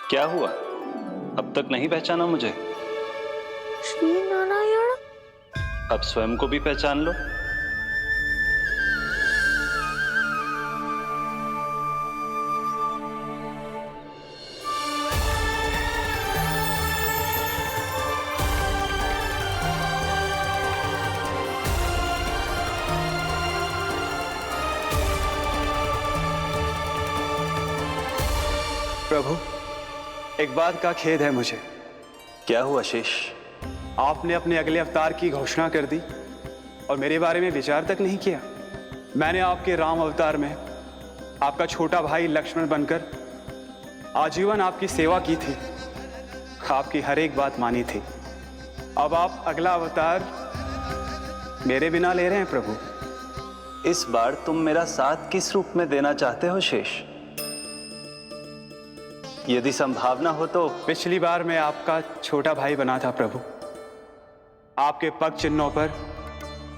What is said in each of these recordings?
क्या हुआ? अब तक नहीं पहचाना मुझे? श्री नारायण। अब स्वयं को भी पहचान लो। प्रभु, एक बात का खेद है मुझे। क्या हुआ शेष? आपने अपने अगले अवतार की घोषणा कर दी और मेरे बारे में विचार तक नहीं किया। मैंने आपके राम अवतार में आपका छोटा भाई लक्ष्मण बनकर आजीवन आपकी सेवा की थी, आपकी हर एक बात मानी थी। अब आप अगला अवतार मेरे बिना ले रहे हैं प्रभु। इस बार तुम मेरा साथ किस रूप में देना चाहते हो शेष? यदि संभावना हो तो। पिछली बार मैं आपका छोटा भाई बना था प्रभु, आपके पग चिन्हों पर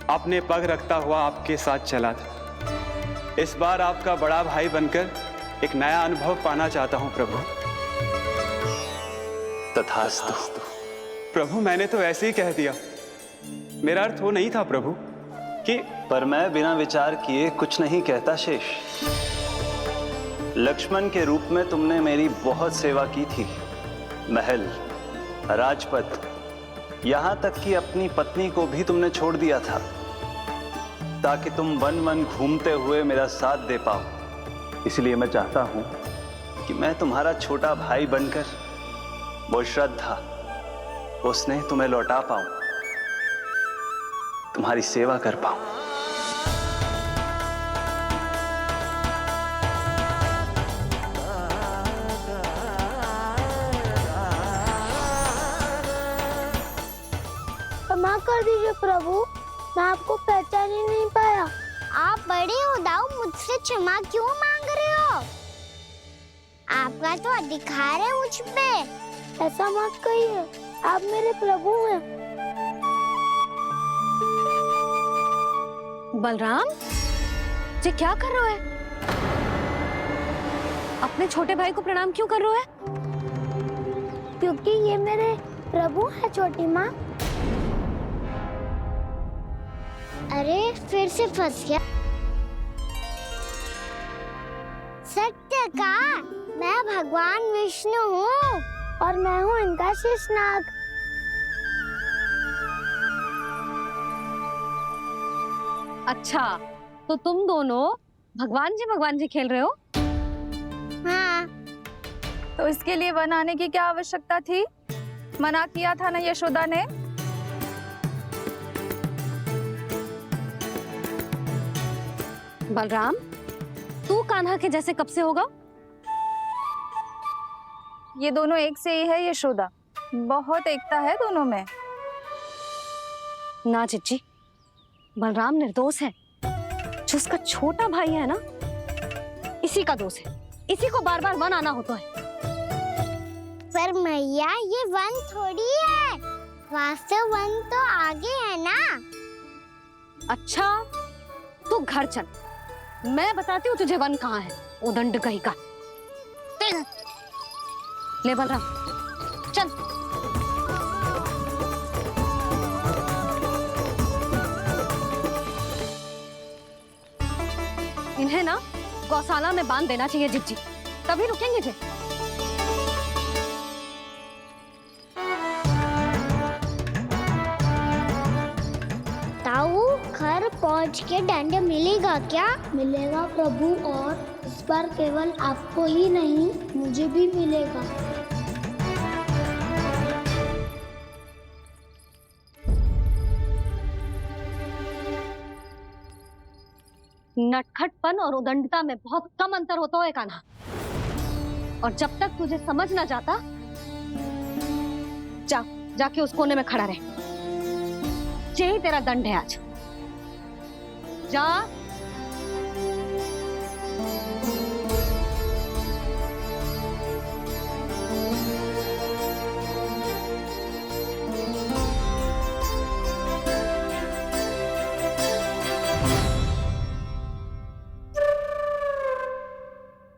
अपने पग रखता हुआ आपके साथ चला था। इस बार आपका बड़ा भाई बनकर एक नया अनुभव पाना चाहता हूं प्रभु। तथास्तु। प्रभु, मैंने तो ऐसे ही कह दिया, मेरा अर्थ वो नहीं था प्रभु कि। पर मैं बिना विचार किए कुछ नहीं कहता शेष। लक्ष्मण के रूप में तुमने मेरी बहुत सेवा की थी। महल, राजपथ, यहां तक कि अपनी पत्नी को भी तुमने छोड़ दिया था ताकि तुम वन वन घूमते हुए मेरा साथ दे पाओ। इसलिए मैं चाहता हूं कि मैं तुम्हारा छोटा भाई बनकर वो श्रद्धा, वो स्नेह तुम्हें लौटा पाऊं, तुम्हारी सेवा कर पाऊं। क्षमा कर दीजिए प्रभु, मैं आपको पहचान ही नहीं पाया। आप बड़े हो दाऊ, मुझसे क्षमा क्यों मांग रहे हो? आपका तो अधिकार है मुझ पे। ऐसा मत कहिए, आप मेरे प्रभु हैं। बलराम जी, क्या कर रहे हो? अपने छोटे भाई को प्रणाम क्यों कर रहे हो? क्योंकि ये मेरे प्रभु है छोटी माँ। अरे फिर से फंस गया। सत्य का, मैं भगवान विष्णु हूँ और मैं हूँ इनका शेषनाग। अच्छा, तो तुम दोनों भगवान जी खेल रहे हो? हाँ। तो इसके लिए वन आने की क्या आवश्यकता थी? मना किया था ना यशोदा ने। बलराम, तू कान्हा के जैसे कब से होगा? ये दोनों एक से ही है यशोदा, बहुत एकता है दोनों में। ना चिच्ची, बलराम निर्दोष है। जो उसका छोटा भाई है ना, इसी का दोष है। इसी को बार बार वन आना होता है। पर मैया, ये वन थोड़ी है, वास्तव वन तो आगे है ना। अच्छा, तू घर चल, मैं बताती हूँ तुझे वन कहाँ है। उदंड कहीं का। ले बलराम, चल। इन्हें ना गौशाला में बांध देना चाहिए जिज्जी, तभी रुकेंगे जे। ताऊ, घर पहुँच के दंड मिलेगा क्या? मिलेगा प्रभु, और इस बार केवल आपको ही नहीं, मुझे भी मिलेगा। नटखटपन और उदंडता में बहुत कम अंतर होता है कान्हा, और जब तक तुझे समझ ना जाता, जाके उस कोने में खड़ा रहे। यही तेरा दंड है आज। जा।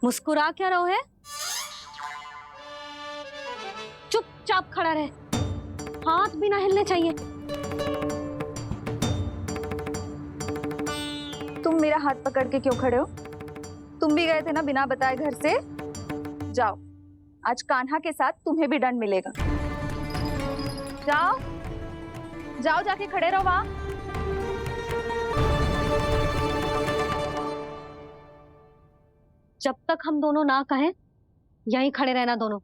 मुस्कुरा क्या रहो है? चुपचाप खड़ा रहे, हाथ भी ना हिलने चाहिए। तुम मेरा हाथ पकड़ के क्यों खड़े हो? तुम भी गए थे ना बिना बताए घर से। जाओ, आज कान्हा के साथ तुम्हें भी दंड मिलेगा। जाओ जाओ, जाके खड़े रहो वहां। जब तक हम दोनों ना कहें यहीं खड़े रहना दोनों,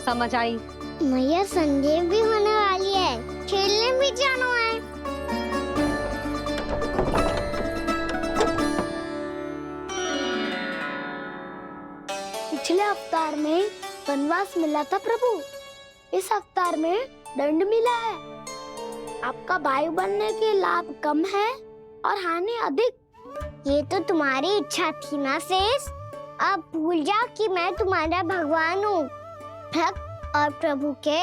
समझ आई? मैया संडे भी होने वाली है, खेलने भी जाना है। पिछले अवतार में वनवास मिला था प्रभु, इस अवतार में दंड मिला है। आपका भाई बनने के लाभ कम है और हानि अधिक। ये तो तुम्हारी इच्छा थी ना शेष। अब भूल जाओ कि मैं तुम्हारा भगवान हूँ। भक्त और प्रभु के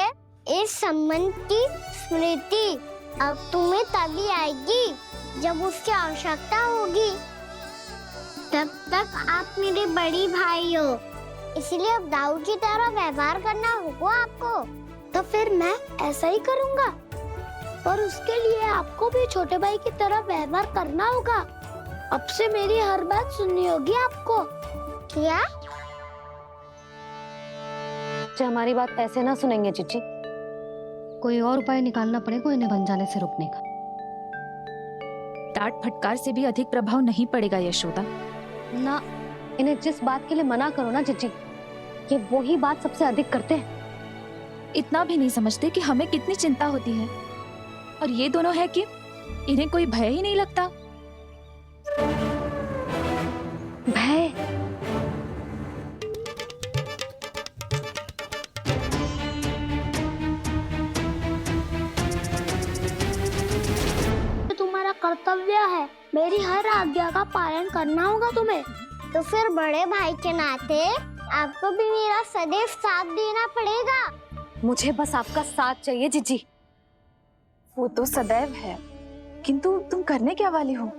इस संबंध की स्मृति अब तुम्हें तभी आएगी जब उसकी आवश्यकता होगी। तब तक आप मेरे बड़ी भाई हो, इसलिए अब दाऊ की तरह व्यवहार करना होगा आपको। तो फिर मैं ऐसा ही करूँगा, पर उसके लिए आपको भी छोटे भाई की तरह व्यवहार करना होगा। अब से मेरी हर बात सुननी होगी आपको। क्या? जो हमारी बात ऐसे ना सुनेंगे चिच्ची, कोई और उपाय निकालना पड़ेगा इन्हें बन जाने से रुकने का। डांट फटकार से भी अधिक प्रभाव नहीं पड़ेगा यशोदा। ना, इन्हें जिस बात के लिए मना करो ना चिच्ची, ये वही बात सबसे अधिक करते हैं। इतना भी नहीं समझते कि हमें कितनी चिंता होती है, और ये दोनों है कि इन्हें कोई भय ही नहीं लगता। भय? तुम्हारा कर्तव्य है, मेरी हर आज्ञा का पालन करना होगा तुम्हें। तो फिर बड़े भाई के नाते आपको भी मेरा सदैव साथ देना पड़ेगा। मुझे बस आपका साथ चाहिए जिज्जी। वो तो सदैव है, किंतु तुम करने क्या वाली हो?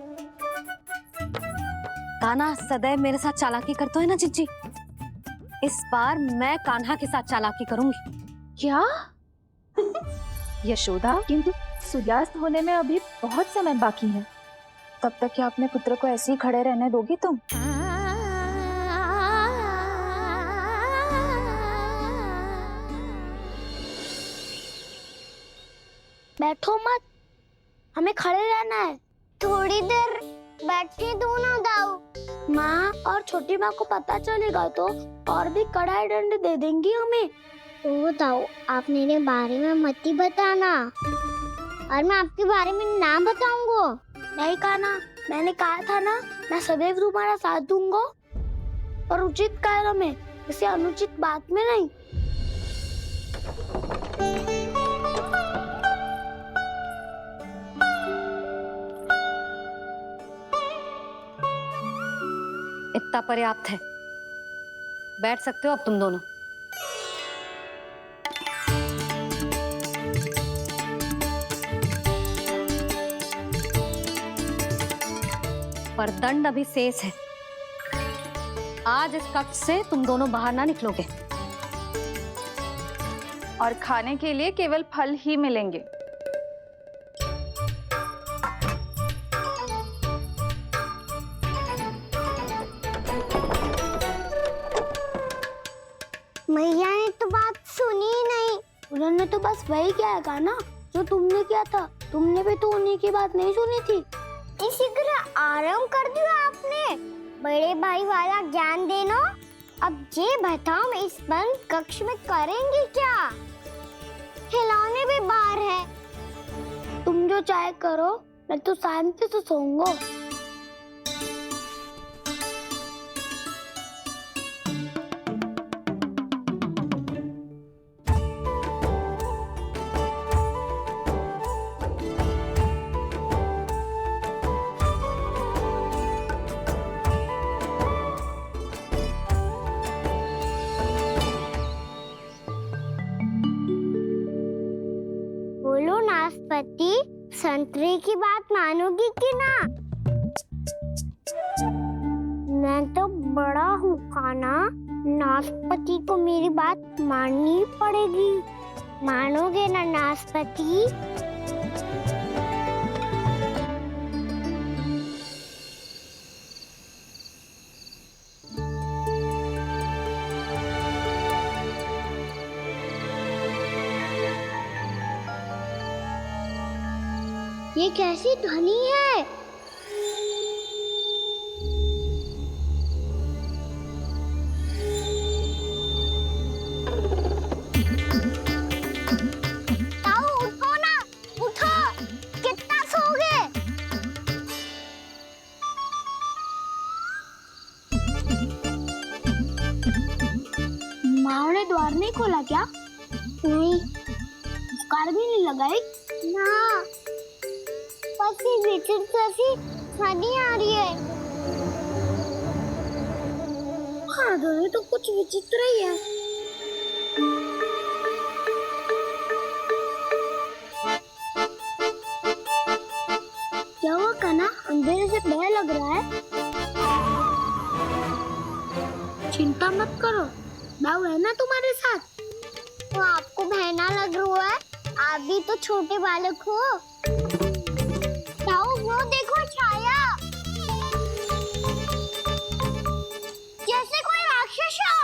कान्हा सदैव मेरे साथ चालाकी करता है ना जिज्जी, इस बार मैं कान्हा के साथ चालाकी करूंगी। क्या? यशोदा, किंतु सूर्यास्त होने में अभी बहुत समय बाकी है। तब तक क्या अपने पुत्र को ऐसे ही खड़े रहने दोगी तुम? बैठो मत, हमें खड़े रहना है। थोड़ी देर बैठे दो ना दाऊ। माँ और छोटी माँ को पता चलेगा तो और भी कड़ा दंड दे देंगी हमें। ओ दाऊ, आप मेरे बारे में मत ही बताना, और मैं आपके बारे में ना बताऊंगा। नहीं कान्हा, मैंने कहा था ना, मैं सदैव तुम्हारा साथ दूंगा, और उचित कार्य में, किसी अनुचित बात में नहीं। इतना पर्याप्त है, बैठ सकते हो अब तुम दोनों। पर दंड अभी शेष है। आज इस कक्ष से तुम दोनों बाहर ना निकलोगे, और खाने के लिए केवल फल ही मिलेंगे। मैया ने तो बात सुनी ही नहीं। उन्होंने तो बस वही किया है ना जो तुमने किया था। तुमने भी तो उन्हीं की बात नहीं सुनी थी। इसी तरह आराम कर दिया आपने। बड़े भाई वाला ज्ञान देना। अब ये बताओ, मैं इस बंद कक्ष में करेंगे क्या? खिलौने भी बाहर है। तुम जो चाहे करो, मैं तो शांति से सोऊंगा। बोलो नाशपति, संतरे की बात मानोगी कि ना? मैं तो बड़ा हूँ कान्हा, नाशपति को मेरी बात माननी पड़ेगी। मानोगे ना नाशपति? ये कैसी ध्वनि है? ताऊ उठो ना, उठो, कितना सोओगे? माँ ने द्वार नहीं खोला क्या? नहीं कार भी नहीं लगाई? ना, बस ये विचित्र सी ध्वनि आ रही है। हाँ, ध्वनि तो कुछ विचित्र ही है। क्या हुआ कान्हा? अंधेरे से डर लग रहा है। चिंता मत करो, बाबू है ना तुम्हारे साथ। तो आपको बहना लग रहा है? आप भी तो छोटे बालक हो। ताऊ वो देखो छाया, जैसे कोई राक्षस हो।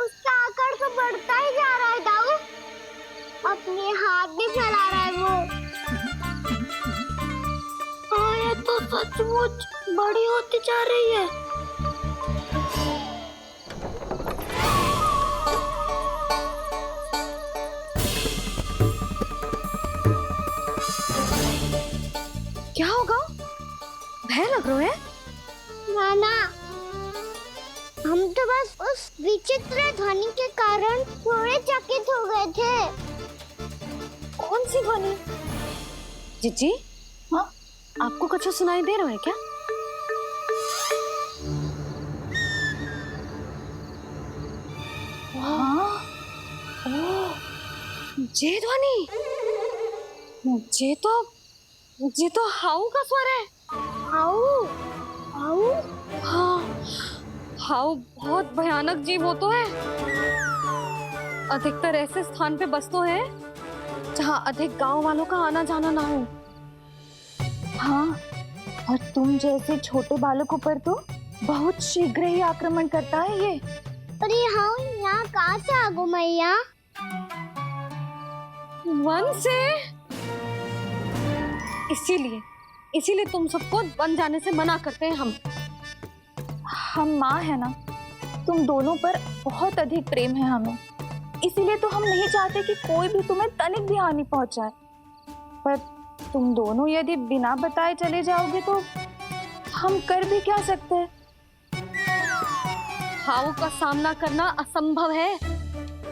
उसका आकार तो बढ़ता ही जा रहा है ताऊ। अपने हाथ भी फैला रहा है वो। हाँ, ये तो सचमुच बड़ी होती जा रही है। क्या होगा? भय लग रहा है? नाना, हम तो बस उस विचित्र ध्वनि के कारण थोड़े चकित हो गए थे। कौन सी ध्वनि? जीजी, हाँ, आपको कुछ सुनाई दे रहा है क्या? हाँ, ओह, ये ध्वनि, ये तो हाउ का स्वर है। हाउ, हाउ, हाँ, हाउ बहुत भयानक जीव हो तो है। अधिकतर ऐसे स्थान पे बसते हैं जहाँ अधिक गांव वालों का आना जाना ना हो। हाँ, और तुम जैसे छोटे बालकों पर तो बहुत शीघ्र ही आक्रमण करता है ये। पर ये हाउ यहाँ कहाँ से आ गो मैया? वन से। इसीलिए तुम सबको वन जाने से मना करते हैं हम माँ है ना, तुम दोनों पर बहुत अधिक प्रेम है हमें। इसीलिए तो हम नहीं चाहते कि कोई भी तुम्हें तनिक भी हानि पहुंचाए। पर तुम दोनों यदि बिना बताए चले जाओगे तो हम कर भी क्या सकते हैं? हाउ का सामना करना असंभव है,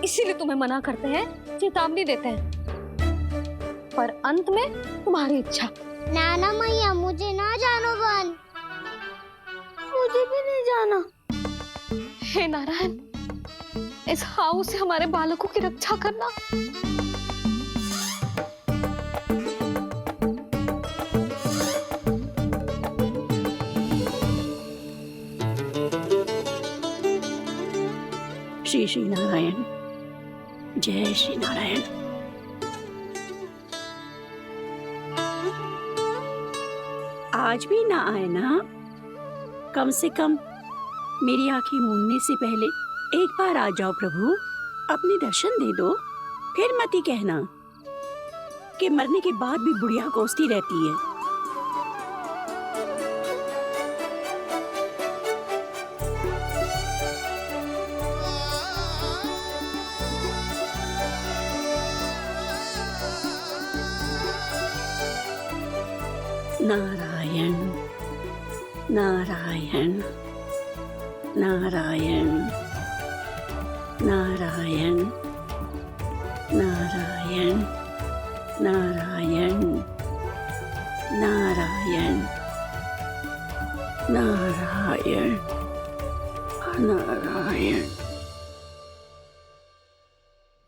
इसीलिए तुम्हें मना करते हैं, चेतावनी देते हैं। पर अंत में तुम्हारी इच्छा। नाना मैया मुझे ना जानो वन। मुझे भी नहीं जाना। हे नारायण, इस हाउ से हमारे बालकों की रक्षा करना। श्री श्री नारायण, जय श्री नारायण। आज भी ना आए ना? कम से कम मेरी आंखें मूंदने से पहले एक बार आ जाओ प्रभु, अपने दर्शन दे दो। फिर मत ही कहना कि मरने के बाद भी बुढ़िया कोसती रहती है। नारायण नारायण नारायण नारायण नारायण नारायण नारायण नारायण नारायण।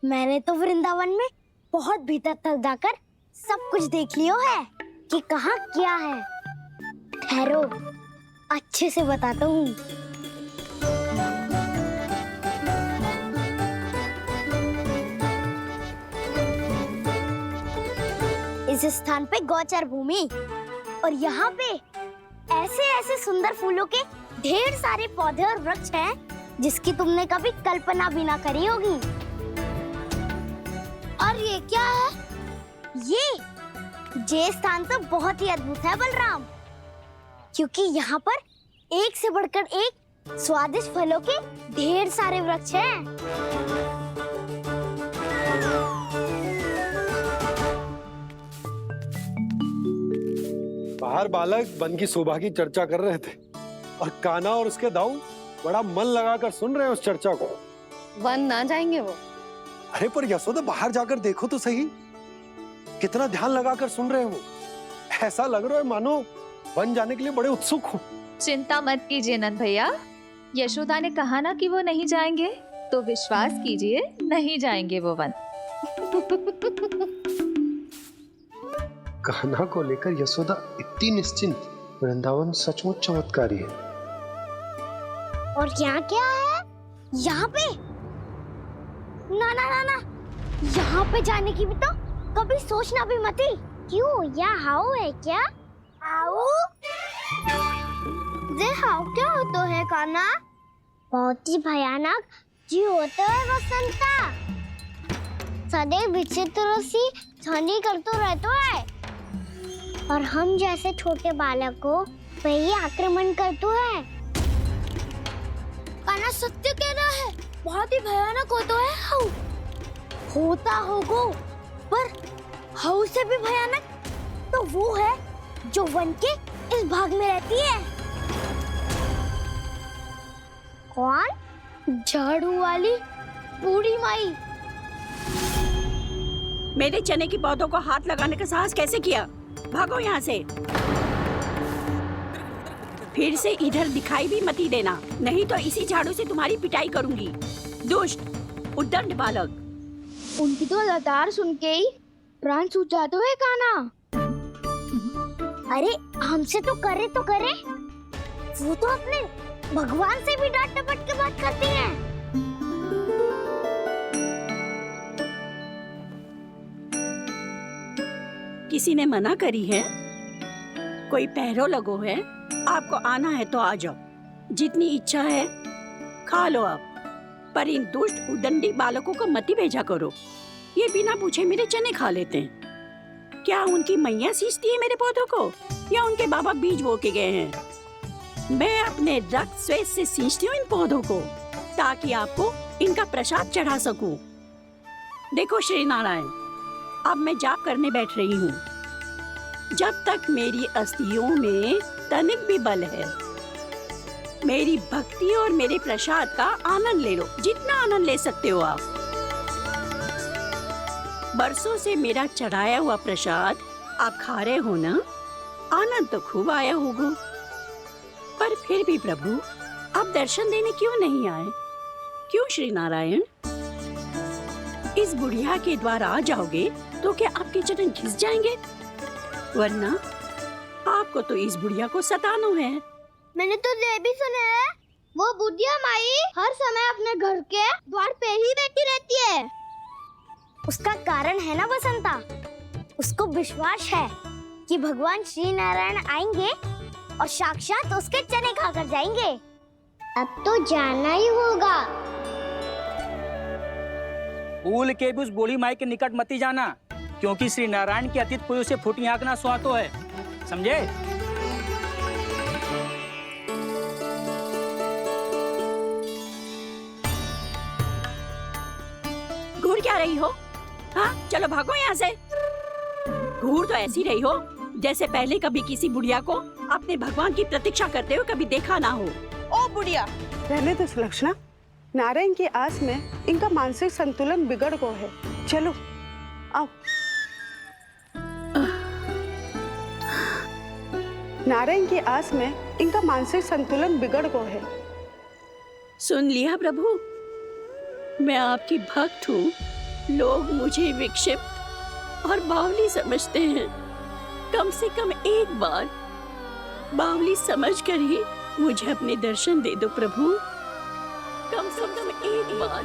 मैंने तो वृंदावन में बहुत भीतर तक जाकर सब कुछ देख लियो है कि कहाँ क्या है। ठहरो, अच्छे से बताता हूँ। इस स्थान पे गोचर भूमि और यहाँ पे ऐसे ऐसे सुंदर फूलों के ढेर सारे पौधे और वृक्ष हैं जिसकी तुमने कभी कल्पना भी ना करी होगी। और ये क्या है? ये स्थान तो बहुत ही अद्भुत है बलराम, क्योंकि यहाँ पर एक से बढ़कर एक स्वादिष्ट फलों के ढेर सारे वृक्ष हैं। बाहर बालक वन की शोभा की चर्चा कर रहे थे और कान्हा और उसके दाऊ बड़ा मन लगाकर सुन रहे हैं उस चर्चा को। वन ना जाएंगे वो? अरे पर यशोदा बाहर जाकर देखो तो सही, कितना ध्यान लगाकर सुन रहे हैं वो। ऐसा लग रहा है मानो वन जाने के लिए बड़े उत्सुक हो। चिंता मत कीजिए नंद भैया, यशोदा ने कहा ना कि वो नहीं जाएंगे, तो विश्वास कीजिए नहीं जाएंगे वो वन। कान्हा को लेकर यशोदा इतनी निश्चिंत, वृंदावन सचमुच चमत्कारी है। और यहाँ क्या है? यहाँ पे ना ना ना ना, यहाँ पे जाने की भी तो कभी सोचना भी मत ही। क्यों, यहाँ हाउ है क्या? हाउ? ये हाउ क्या होता है कान्हा? बहुत ही भयानक जी होता है वसंता। सदैव विचित्र सी ध्वनि करते रहता है और हम जैसे छोटे बालकों पे ही आक्रमण करते हैं। कान्हा सत्य कह रहा है, बहुत ही भयानक होता है हाउ। होता होगा, पर हाउ से भी भयानक तो वो है जो वन के इस भाग में रहती है। कौन? झाड़ू वाली बूढ़ी माई। मेरे चने की पौधों को हाथ लगाने का साहस कैसे किया? भागो यहाँ से। फिर से इधर दिखाई भी मत ही देना, नहीं तो इसी झाड़ू से तुम्हारी पिटाई करूंगी। दुष्ट उद्दंड बालक। उनकी तो लतार सुन के ही प्राण सूझ जाते हुए कान्हा। अरे हमसे तो करे, वो तो अपने भगवान से भी डांट डपट के बात करती हैं। किसी ने मना करी है? कोई पहरो लगो है? आपको आना है तो आ जाओ, जितनी इच्छा है खा लो आप, पर इन दुष्ट उदंडी बालकों को मत ही भेजा करो। ये बिना पूछे मेरे चने खा लेते हैं। क्या उनकी मैया सींचती है मेरे पौधों को, या उनके बाबा बीज बो के गए हैं? मैं अपने रक्त स्वेद से सींचती हूँ इन पौधों को, ताकि आपको इनका प्रसाद चढ़ा सकूं। देखो श्री नारायण, अब मैं जाप करने बैठ रही हूँ। जब तक मेरी अस्थियों में तनिक भी बल है, मेरी भक्ति और मेरे प्रसाद का आनंद ले लो, जितना आनंद ले सकते हो आप। बरसों से मेरा चढ़ाया हुआ प्रसाद आप खा रहे हो ना, आनंद तो खूब आया होगा। पर फिर भी प्रभु, आप दर्शन देने क्यों नहीं आए? क्यों श्री नारायण? इस बुढ़िया के द्वार आ जाओगे तो क्या आपके चरण घिस जाएंगे? वरना आपको तो इस बुढ़िया को सताना है। मैंने तो ये भी सुना है, वो बुढ़िया माई हर समय अपने घर के द्वार पे ही बैठी रहती है। उसका कारण है ना बसंता, उसको विश्वास है कि भगवान श्री नारायण आएंगे और साक्षात उसके चने खाकर जाएंगे। अब तो जाना ही होगा। भूल के भी उस बूढ़ी माई के निकट मत ही जाना, क्योंकि श्री नारायण के अतीत पुरुष से फूटी हाँकना स्वातो है, समझे? घूर क्या रही हो? हाँ, चलो भागो यहाँ से। घूर तो ऐसी रही हो जैसे पहले कभी किसी बुढ़िया को अपने भगवान की प्रतीक्षा करते हुए कभी देखा ना हो। ओ बुढ़िया, रहने दो सुलक्षणा। नारायण की आस में इनका मानसिक संतुलन बिगड़ गया है। चलो आओ। नारायण की आस में इनका मानसिक संतुलन बिगड़ गया है। सुन लिया प्रभु, मैं आपकी भक्त हूँ। लोग मुझे विक्षिप्त और बावली समझते हैं। कम से कम एक बार बावली समझकर ही मुझे अपने दर्शन दे दो प्रभु। कम से कम एक बार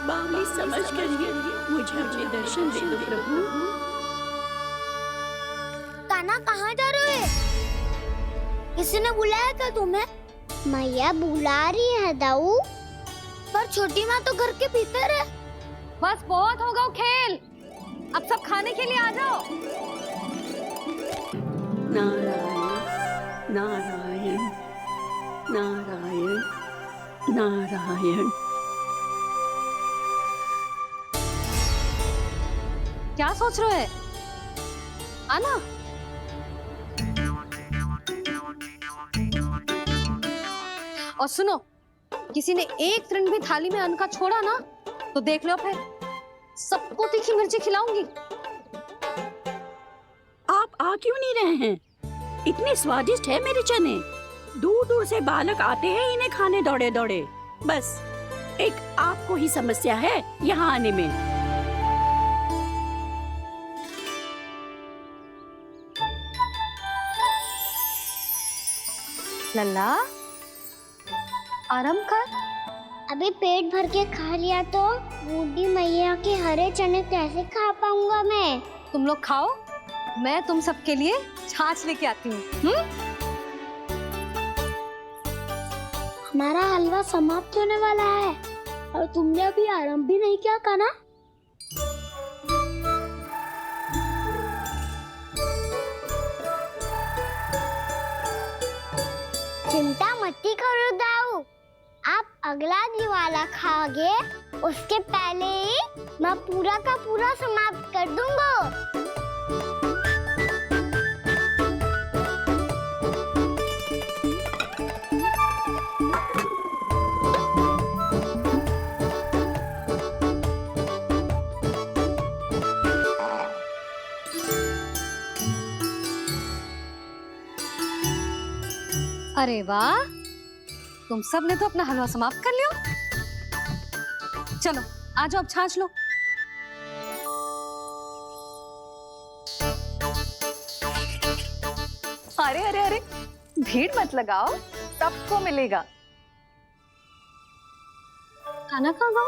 बावली समझकर ही मुझे अपने दर्शन दे दो प्रभु। कान्हा कहाँ जा रहे हो? किसी ने बुलाया क्या तुम्हें? मैया बुला रही है दाऊ। पर छोटी माँ तो घर के भीतर है। बस बहुत होगा वो खेल, अब सब खाने के लिए आ जाओ। नारायण नारायण नारायण नारायण। क्या सोच रहे हैं? आना। और सुनो, किसी ने एक तृण भी थाली में अन्न का छोड़ा ना तो देख लो, फिर सबको तीखी मिर्ची खिलाऊंगी। आप आ क्यों नहीं रहे हैं? इतने स्वादिष्ट है मेरे चने। दूर दूर से बालक आते हैं इन्हें खाने दौड़े दौड़े। बस एक आपको ही समस्या है यहाँ आने में। लल्ला, आराम कर। अभी पेट भर के खा लिया तो बूढ़ी मैया के हरे चने कैसे खा पाऊंगा मैं? तुम लोग खाओ, मैं तुम सबके लिए छाछ लेके आती हूँ। हमारा हलवा समाप्त होने वाला है और तुमने अभी आराम भी नहीं किया कान्हा। चिंता मत करो दाऊ, आप अगला दिवाला खाओगे उसके पहले ही मैं पूरा का पूरा समाप्त कर दूंगा। अरे वाह, तुम सब ने तो अपना हलवा समाप्त कर लिया। चलो आ जाओ, अब छाछ लो। अरे अरे अरे, भीड़ मत लगाओ, सबको मिलेगा। खाना खा गो।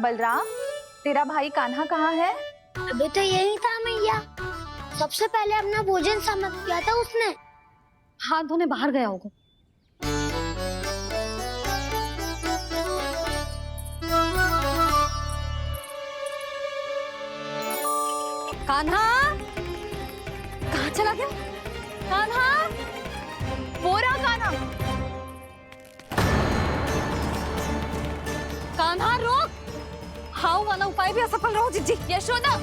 बलराम, तेरा भाई कान्हा कहाँ है? अभी तो यही था मैया, सबसे पहले अपना भोजन समाप्त किया था उसने। हाथ धोने बाहर गया होगा। कान्हा कहाँ चला गया? कान्हा, वो रहा कान्हा। कान्हा रोक, हाउ वाला उपाय भी असफल रहो जिज्जी। यशोदा,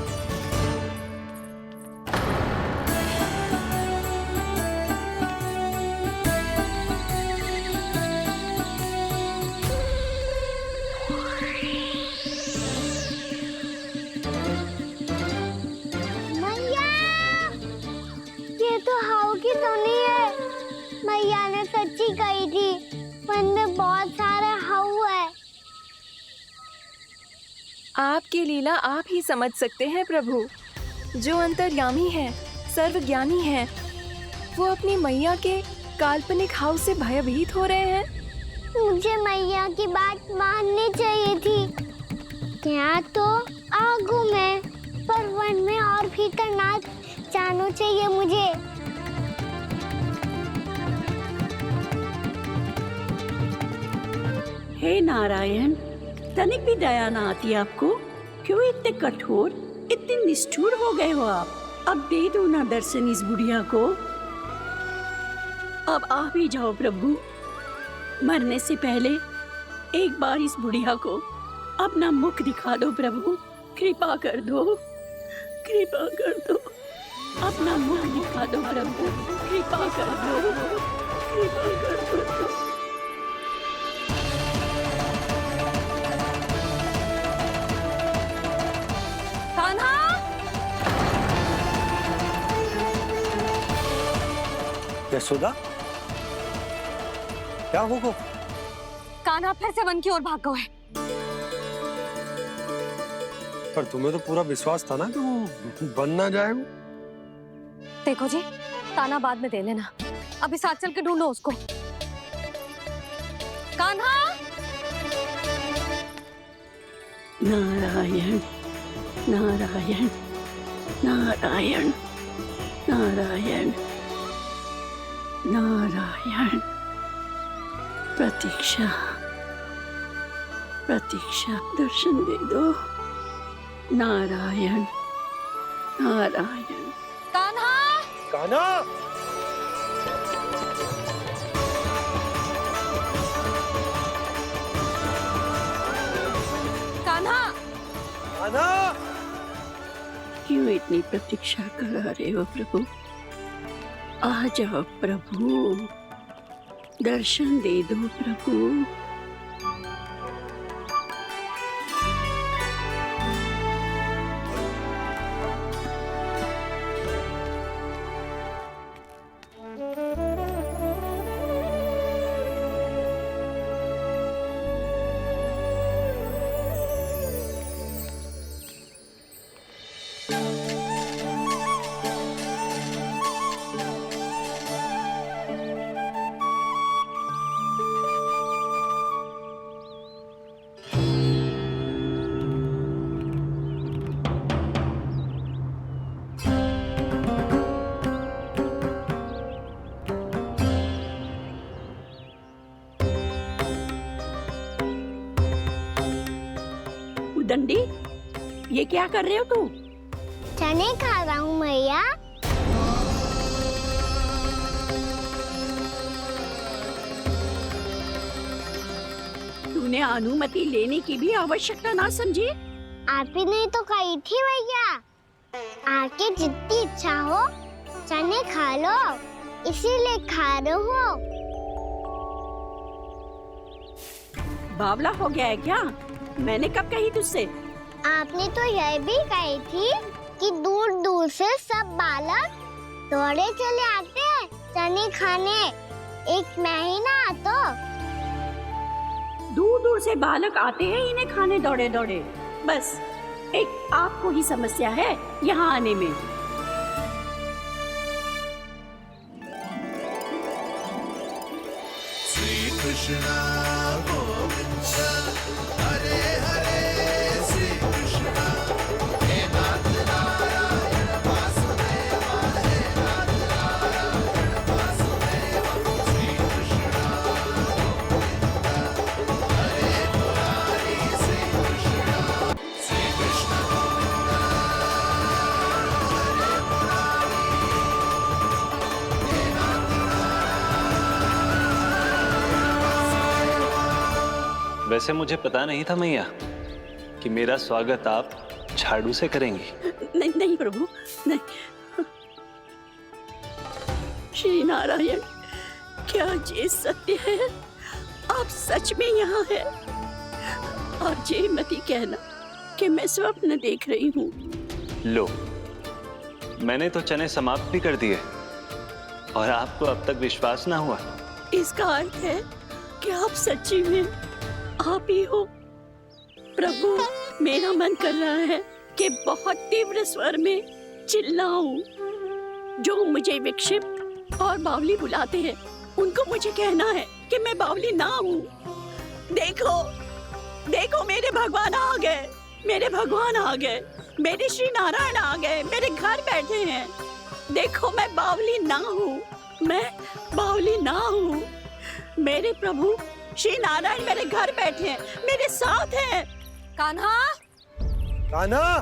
मैया, ये तो हाउ की धुनी है। मैया ने सच्ची कही थी, वन में बहुत सारे हाउ है। आपकी लीला आप ही समझ सकते हैं प्रभु। जो अंतर्यामी है, सर्वज्ञानी है, वो अपनी मैया के काल्पनिक हाव से भयभीत हो रहे हैं। मुझे मैया की बात माननी चाहिए थी। यहाँ तो आगू में, पर वन में और भी करना जानो चाहिए मुझे। हे नारायण, तनिक भी दया ना आती आपको? क्यों इतने कठोर, इतने निष्ठुर हो गए हो आप? अब दे दो ना दर्शन इस बुढ़िया को। अब आ भी जाओ प्रभु। मरने से पहले एक बार इस बुढ़िया को अपना मुख दिखा दो प्रभु। कृपा कर दो, कृपा कर दो। अपना मुख दिखा दो प्रभु, कृपा कर दो, कृपा कर दो। कान्हा, यशोदा, क्या होगा? कान्हा फिर से वन की ओर भाग गया है। पर तुम्हें तो पूरा विश्वास था ना कि वो बन ना जाए। वो देखो जी, ताना बाद में दे लेना, अभी साथ चल के ढूंढो उसको। कान्हा, नारायण नारायण नारायण नारायण नारायण। प्रतीक्षा प्रतीक्षा, दर्शन दे दो। नारायण नारायण। कान्हा, कान्हा, कान्हा, कान्हा। क्यों इतनी प्रतीक्षा करा रहे हो प्रभु? आ जाओ प्रभु, दर्शन दे दो प्रभु। दंडी, ये क्या कर रहे हो तू? चने खा रहा हूँ मैया। तूने अनुमति लेने की भी आवश्यकता ना समझी? आप ही नहीं तो कही थी भैया, आके जितनी इच्छा हो चने खा लो, इसीलिए खा रहे हो। बावला हो गया है क्या? मैंने कब कही तुझसे? आपने तो यह भी कही थी कि दूर दूर से सब बालक दौड़े चले आते हैं चने खाने, एक महीना तो दूर दूर से बालक आते हैं इन्हें खाने दौड़े दौड़े। बस एक आपको ही समस्या है यहाँ आने में। श्री कृष्णा गोविंद हरे हरे, श्री कृष्णा हे नाथ नारायण वासुदेव, हे नाथ नारायण वासुदेव, श्री कृष्णा गोविंद हरे मुरारी, श्री कृष्ण गोविंद हरे मुरारी, हे नाथ वैसे मुझे पता नहीं था मैया कि मेरा स्वागत आप झाड़ू से करेंगी। नहीं नहीं प्रभु, नहीं। श्री नारायण, क्या ये सत्य है? आप सच में यहाँ हैं? और ये मत ही कहना कि मैं स्वप्न देख रही हूँ। लो, मैंने तो चने समाप्त भी कर दिए और आपको अब तक विश्वास ना हुआ। इसका अर्थ है कि आप सच्ची में आप ही हो। प्रभु, मेरा मन कर रहा है कि बहुत तीव्र स्वर में चिल्लाऊं। जो मुझे विक्षिप्त और बावली बुलाते हैं उनको मुझे कहना है कि मैं बावली ना हूँ। देखो देखो, मेरे भगवान आ गए, मेरे भगवान आ गए, मेरे श्री नारायण आ गए, मेरे घर बैठे हैं। देखो, मैं बावली ना हूँ, मैं बावली ना हूँ। मेरे प्रभु श्री नारायण मेरे घर बैठे हैं, मेरे साथ हैं। कान्हा, कान्हा,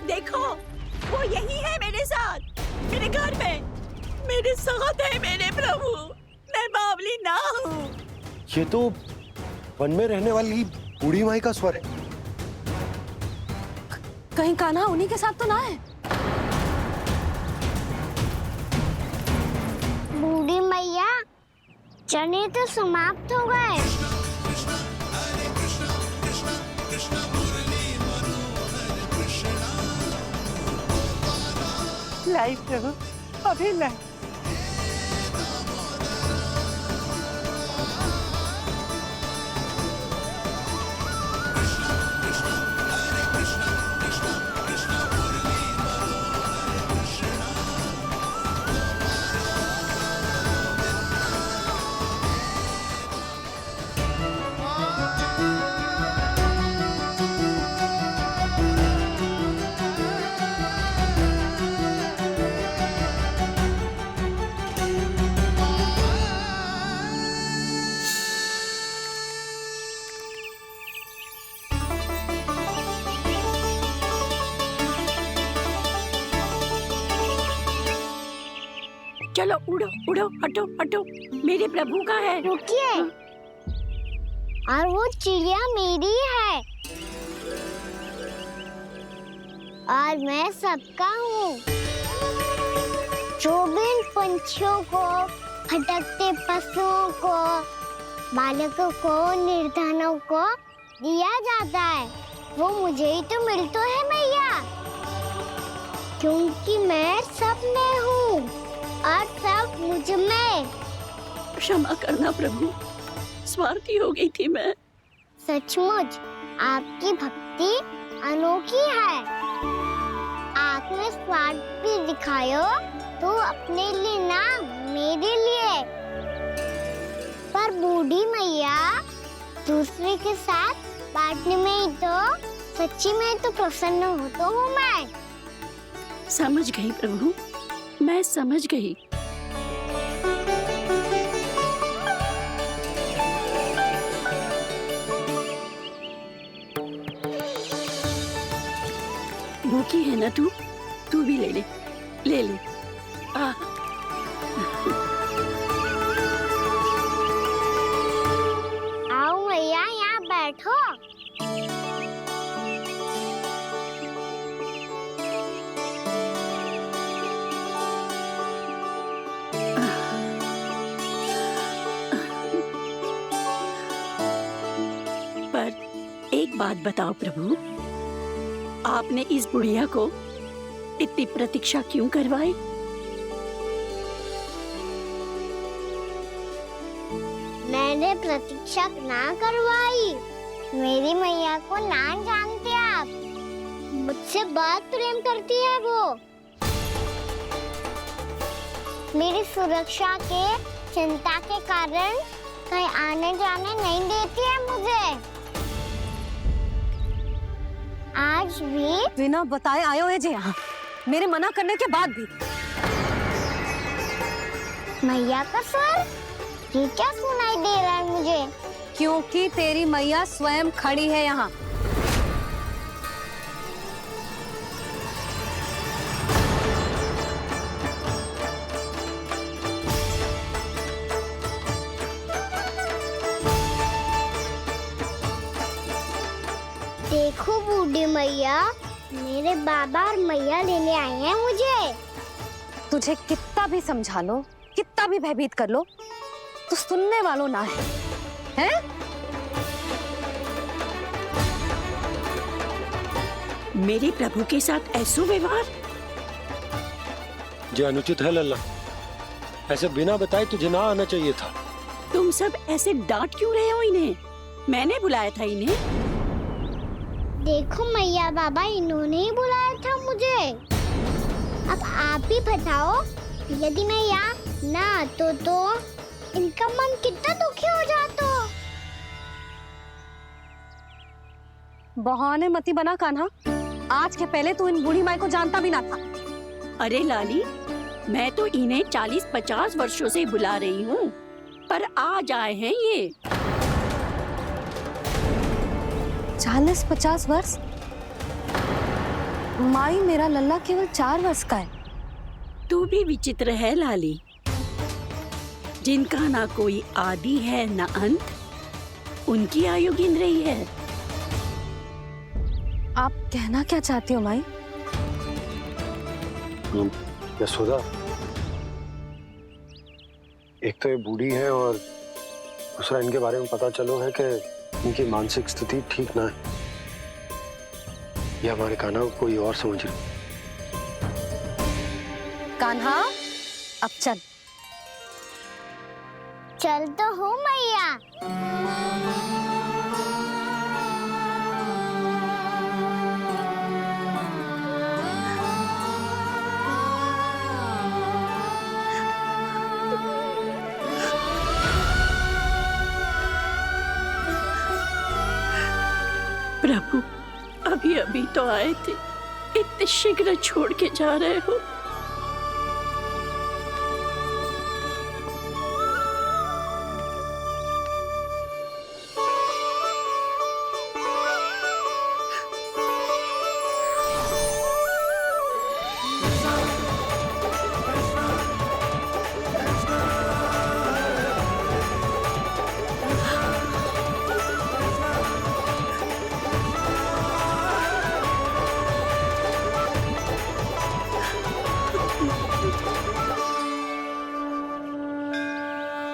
देखो, वो यही है मेरे साथ, मेरे घर में, मेरे साथ है मेरे प्रभु। मैं बावली ना हूँ। ये तो वन में रहने वाली बूढ़ी माई का स्वर है। कहीं कान्हा उन्हीं के साथ तो ना है? बूढ़ी मैया, चने तो समाप्त हो गए। लाई प्रभु, अभी लाई। चलो उड़ो उड़ो, हटो हटो, मेरे प्रभु का है। रुकिए, और वो चिड़िया मेरी है और मैं सबका हूँ। जो भी इन पंछियों को, भटकते पशुओं को, बालकों को, निर्धनों को दिया जाता है, वो मुझे ही तो मिलता है मैया, क्योंकि मैं सब में हूँ और सब मुझ में। क्षमा करना प्रभु, स्वार्थी हो गई थी मैं। सचमुच आपकी भक्ति अनोखी है। आपने स्वार्थ भी दिखायो तो अपने लिए ना, मेरे लिए। पर बूढ़ी मैया दूसरे के साथ बांटने में ही तो, सच्ची में तो प्रसन्न होता हूँ मैं। समझ गई प्रभु, मैं समझ गई। भूखी है ना तू भी ले ले, ले ले। आ आओ मैया, यहाँ बैठो। पर एक बात बताओ प्रभु, आपने इस बुढ़िया को इतनी प्रतीक्षा क्यों करवाई? मैंने प्रतीक्षा ना करवाई। मेरी मैया को ना जानते आप, मुझसे बहुत प्रेम करती है वो। मेरी सुरक्षा के चिंता के कारण कहीं आने जाने नहीं देती है मुझे। आज भी बिना बताए आए हुए जे यहाँ, मेरे मना करने के बाद भी। मैया का स्वर, ये क्या सुनाई दे रहा है मुझे? क्योंकि तेरी मैया स्वयं खड़ी है यहाँ। देखो बूढ़ी मैया, मेरे बाबा और मैया लेने आए हैं मुझे। तुझे कितना भी समझा लो, कितना भी भयभीत कर लो, तो सुनने वालों ना है, हैं? मेरे प्रभु के साथ ऐसा व्यवहार जो अनुचित है लल्ला। ऐसे बिना बताए तुझे ना आना चाहिए था। तुम सब ऐसे डांट क्यों रहे हो इन्हें? मैंने बुलाया था इन्हें। देखो मैया बाबा, इन्होंने ही बुलाया था मुझे। अब आप ही बताओ, यदि मैं यहाँ ना आतो तो इनका मन कितना दुखी हो जाता। बहाने मती बना कान्हा, आज के पहले तू इन बूढ़ी माई को जानता भी ना था। अरे लाली, मैं तो इन्हें 40-50 वर्षों से बुला रही हूँ, पर आज आए हैं ये। 40-50 वर्ष? माई, मेरा लल्ला केवल 4 वर्ष का है। तू भी विचित्र है लाली, जिनका ना कोई आदि है ना अंत, उनकी आयु गिन रही है। आप कहना क्या चाहती हो माई? यशोदा, एक तो ये बूढ़ी है और दूसरा इनके बारे में पता चलो है कि इनकी मानसिक स्थिति ठीक ना है। ये हमारे कान्हा को कोई और समझ रही। कान्हा, अब चल। चल तो हूँ मैया। प्रभु, अभी अभी तो आए थे, इतने शीघ्र छोड़ के जा रहे हो?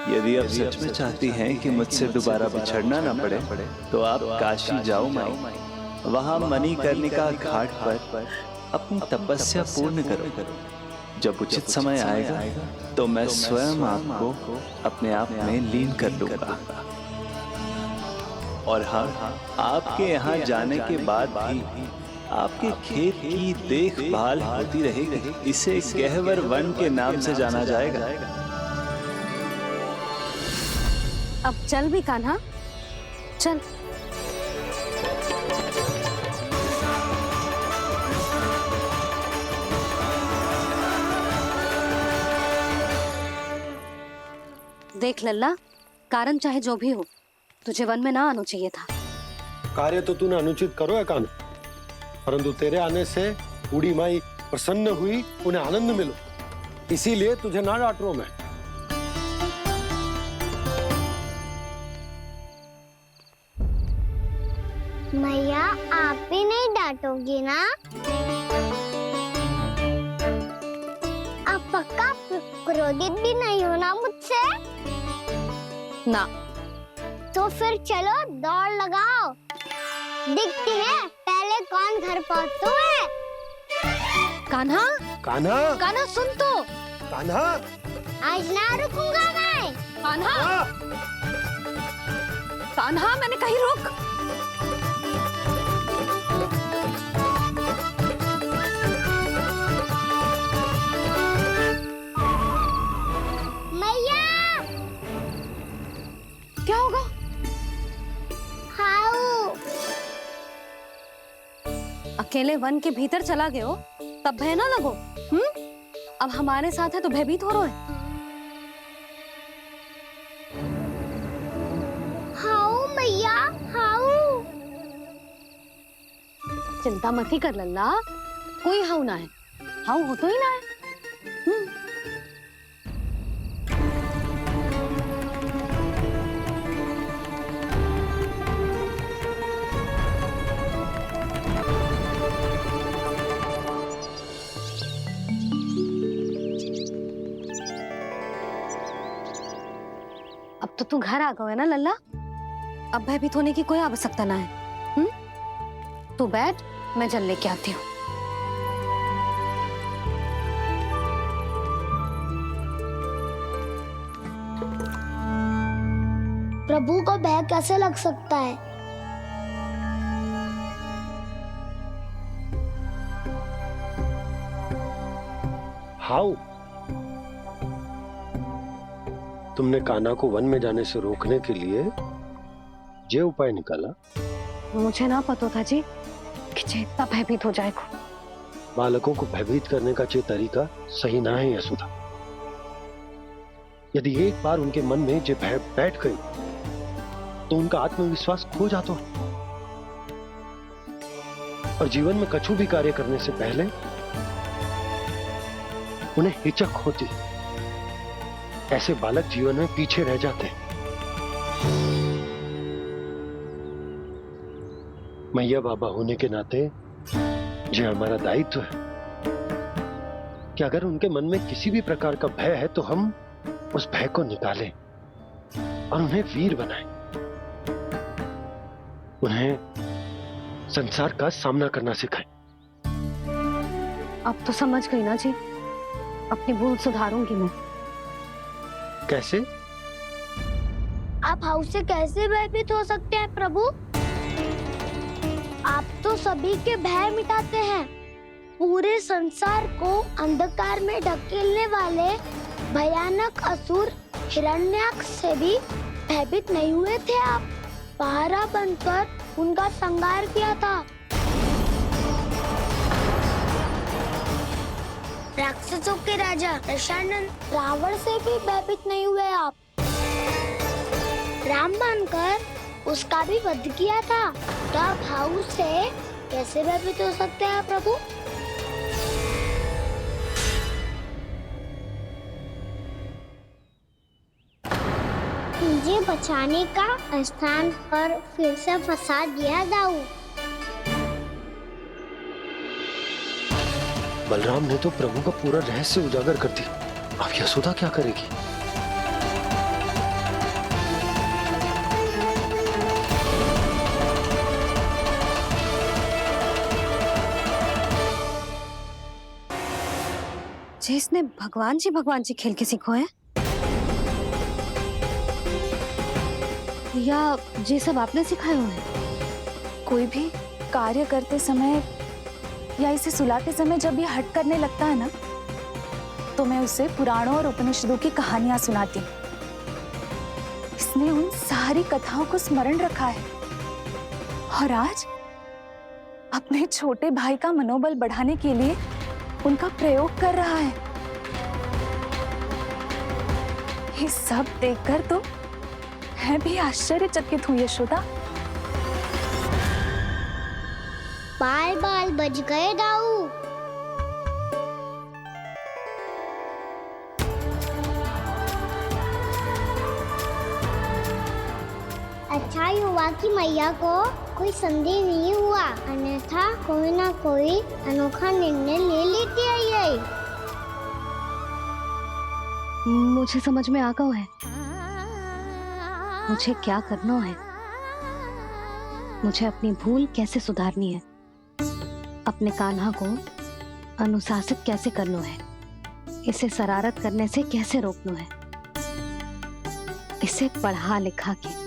यदि आप सच में चाहती हैं कि मुझसे दोबारा बिछड़ना ना पड़े तो आप काशी जाओ माई। वहां मणिकर्णिका घाट पर अपनी तपस्या पूर्ण करो। जब उचित समय आएगा तो मैं स्वयं आपको अपने आप में लीन कर लूंगा। और हाँ, आपके यहाँ जाने के बाद भी आपके खेत की देखभाल होती रहेगी। इसे गहवर वन के नाम से जाना जाएगा। अब चल भी कान्हा, चल। देख लल्ला, कारण चाहे जो भी हो, तुझे वन में ना आना चाहिए था। कार्य तो तूने अनुचित करो है कान्हा, परंतु तेरे आने से बूढ़ी माई प्रसन्न हुई, उन्हें आनंद मिलो, इसीलिए तुझे ना डांट रहा हूं मैं। मैया आप भी नहीं डांटोगी ना? आप पक्का क्रोधित भी नहीं हो ना मुझसे? ना। तो फिर चलो दौड़ लगाओ, दिखती है पहले कौन घर पहुंचता है। कान्हा, कान्हा, कान्हा सुन तो। कान्हा, आज ना रुकूंगा मैं। कान्हा, कान्हा मैंने कही रुक। मैया, क्या होगा? हाउ अकेले वन के भीतर चला गए हो तब भय ना लगो। अब हमारे साथ है तो भयभीत हो रहे हैं। हाउ मैया, हाउ। चिंता मत ही कर लल्ला, कोई हाउ ना है। हाउ हो तो ही ना है। अब तो तू घर आ गया है ना लल्ला, अब भयभीत होने की कोई आवश्यकता ना है। तू बैठ, मैं जल लेके आती हूँ। प्रभु को भय कैसे लग सकता है? हाउ? तुमने कान्हा को वन में जाने से रोकने के लिए ये उपाय निकाला? मुझे ना पता था जी कि जे इतना भयभीत हो जाएगा। बालकों को भयभीत करने का ये तरीका सही ना है यशोदा। यदि एक बार उनके मन में ये भय बैठ गई तो उनका आत्मविश्वास खो जाता है और जीवन में कछु भी कार्य करने से पहले उन्हें हिचक होती। ऐसे बालक जीवन में पीछे रह जाते हैं। मैया बाबा होने के नाते ये हमारा दायित्व है कि अगर उनके मन में किसी भी प्रकार का भय है तो हम उस भय को निकालें और उन्हें वीर बनाएं, उन्हें संसार का सामना करना सिखाएं। अब तो समझ गई ना जी, अपनी भूल सुधारूंगी मैं। कैसे? आप हाउ से कैसे भयभीत हो सकते हैं प्रभु? आप तो सभी के भय मिटाते हैं। पूरे संसार को अंधकार में ढकेलने वाले भयानक असुर हिरण्याक्ष से भी भयभीत नहीं हुए थे आप। पहरा बनकर उनका संहार किया था। राक्षसों के राजा दशानन रावण से भी भयभीत नहीं हुए आप। राम बनकर उसका भी वध किया था। तो आप हाउ से कैसे भयभीत हो सकते हैं प्रभु? मुझे बचाने का स्थान पर फिर से फंसा दिया दाऊ। बलराम ने तो प्रभु का पूरा रहस्य उजागर कर दी। अब यशोदा क्या करेगी? इसने भगवान जी खेल के सीखो है, या ये सब आपने सिखाए हुए हैं? कोई भी कार्य करते समय या इसे सुलाते समय जब ये हट करने लगता है ना, तो मैं उसे पुराणों और उपनिषदों की कहानियां सुनाती हूँ। इसने उन सारी कथाओं को स्मरण रखा है और आज अपने छोटे भाई का मनोबल बढ़ाने के लिए उनका प्रयोग कर रहा है। ये सब देखकर तो मैं भी आश्चर्यचकित हूँ यशोदा। बाल बाल बज गए दाऊ। अच्छा ही हुआ कि मैया को कोई संदेह नहीं हुआ, अन्यथा कोई ना कोई अनोखा निर्णय ले लेती है ये। मुझे समझ में आ गया है मुझे क्या करना है। मुझे अपनी भूल कैसे सुधारनी है, अपने कान्हा को अनुशासित कैसे करना है, इसे शरारत करने से कैसे रोकना है, इसे पढ़ा लिखा के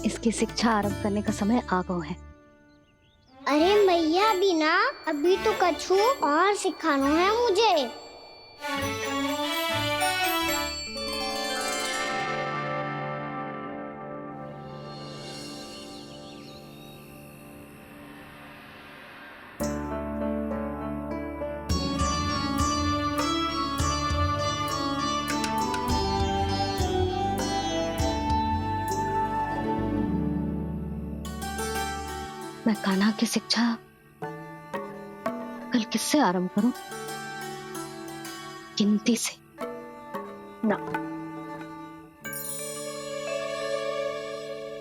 इसकी शिक्षा आरंभ करने का समय आ गया है। अरे मैया बिना अभी तो कछु और सिखाना है मुझे। मैं कान्हा की शिक्षा कल किससे आरंभ करूं? गिनती से ना,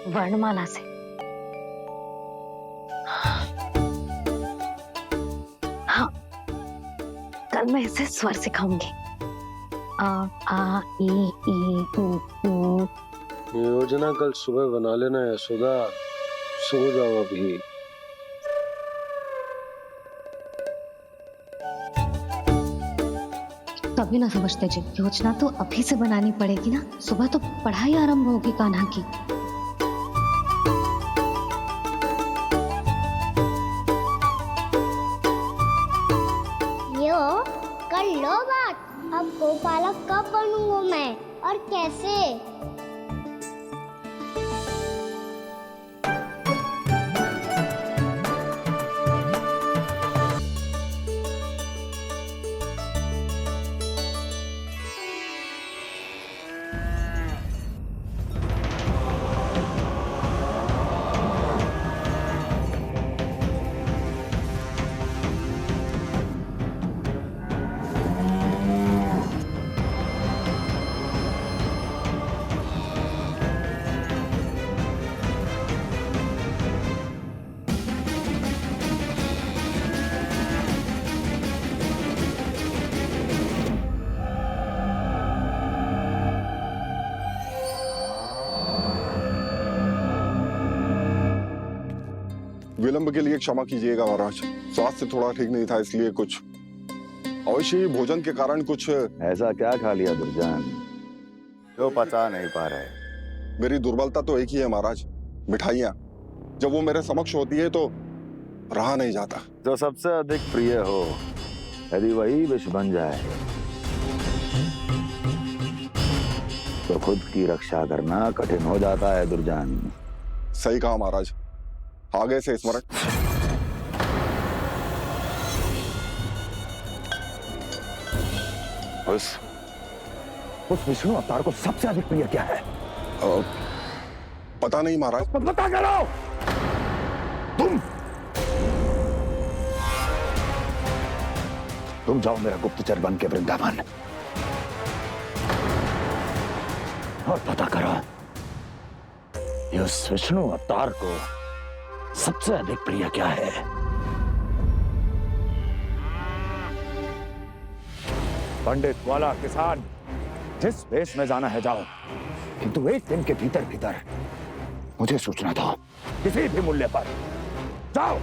वर्णमाला से। हाँ, कल मैं इसे स्वर सिखाऊंगी। आ ई ऊ ऊ। योजना कल सुबह बना लेना यशोदा, सो जाओ अभी। तभी ना समझते जी, योजना तो अभी से बनानी पड़ेगी ना, सुबह तो पढ़ाई आरंभ होगी कान्हा की। यो कर लो बात, अब गोपालक कब बनूंगा मैं और कैसे? विलंब के लिए क्षमा कीजिएगा महाराज, स्वास्थ्य थोड़ा ठीक नहीं था इसलिए कुछ अवश्य ही भोजन के कारण कुछ। ऐसा क्या खा लिया दुर्जन जो पचा नहीं पा रहे? मेरी दुर्बलता तो एक ही है महाराज, मिठाइयाँ। जब वो मेरे समक्ष होती है तो रहा नहीं जाता। जो सबसे अधिक प्रिय हो, यदि वही विष बन जाए तो खुद की रक्षा करना कठिन हो जाता है दुर्जन। सही कहा महाराज, आगे से स्मरण। उस विष्णु अवतार को सबसे अधिक प्रिय क्या है? पता नहीं महाराज। पता करो तुम जाओ मेरा गुप्तचर बन के वृंदावन और पता करो उस विष्णु अवतार को सबसे अधिक प्रिय क्या है। पंडित वाला किसान जिस वेश में जाना है जाओ, किंतु एक दिन के भीतर भीतर मुझे सूचना दो, किसी भी मूल्य पर। जाओ।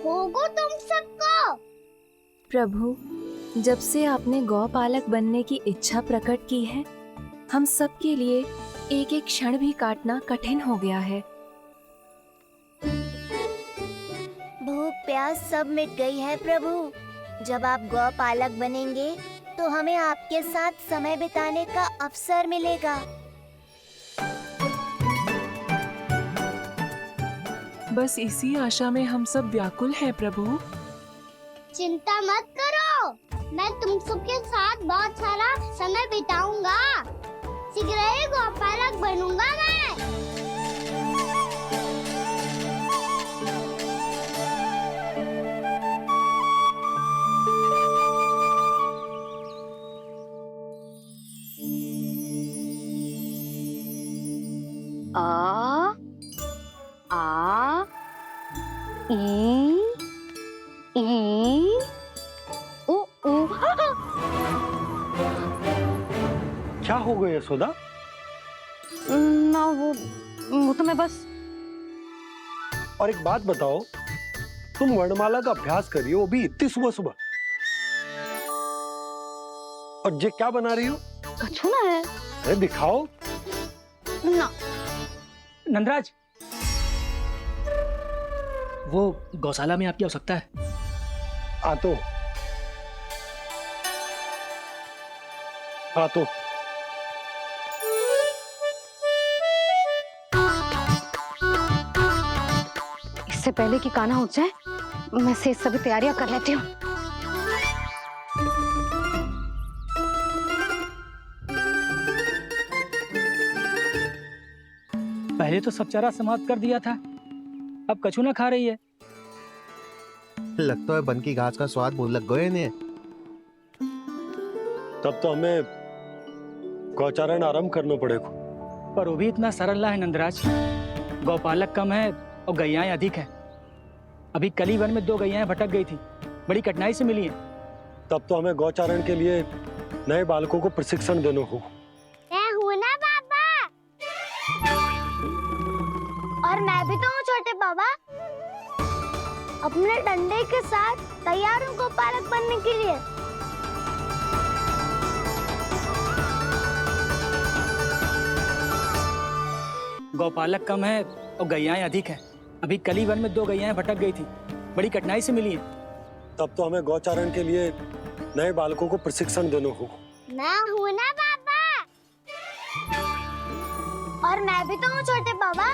होगो तुम सबको। प्रभु, जब से आपने गौपालक बनने की इच्छा प्रकट की है, हम सब के लिए एक एक क्षण भी काटना कठिन हो गया है। भूख प्यास सब मिट गई है प्रभु। जब आप गौपालक बनेंगे तो हमें आपके साथ समय बिताने का अवसर मिलेगा। बस इसी आशा में हम सब व्याकुल हैं प्रभु। चिंता मत करो, मैं तुम सबके साथ बहुत सारा समय बिताऊंगा। शीघ्र ही गौपालक बनूंगा मैं। आ आ ई उ उ। क्या हो गया यशोदा? ना वो तो मैं बस। और एक बात बताओ, तुम वर्णमाला का अभ्यास कर रही हो, वो भी इतनी सुबह सुबह, और ये क्या बना रही हो? कछुआ है। अरे दिखाओ ना। नंदराज, वो गौशाला में आपकी आवश्यकता है। आ तो इससे पहले कि कान्हा उठ जाए, मैं से सभी तैयारियां कर लेती हूँ। पहले तो सब चारा समाप्त कर दिया था, अब कछुआ खा रही है। लगता है बन की घास का स्वाद मुंह लग गए ने। तब तो हमें गौचारण आरंभ करना पड़ेगा। पर वो भी इतना सरल ना है नंदराज। गौपालक कम है और गैयाएं अधिक है। अभी कली वन में 2 गैयाएं भटक गई थी, बड़ी कठिनाई से मिली है। तब तो हमें गौचारण के लिए नए बालकों को प्रशिक्षण देना होगा। मैं हूँ ना बाबा, और मैं भी तो हूँ छोटे बाबा। अपने डंडे के साथ तैयार हूँ गौपालक बनने के लिए। गौपालक कम है और गैयाएं अधिक है। अभी कली वन में 2 गैयाएं भटक गई थी, बड़ी कठिनाई से मिली है। तब तो हमें गौचारण के लिए नए बालकों को प्रशिक्षण देना होगा। मैं हूँ ना बाबा, और मैं भी तो हूँ छोटे बाबा।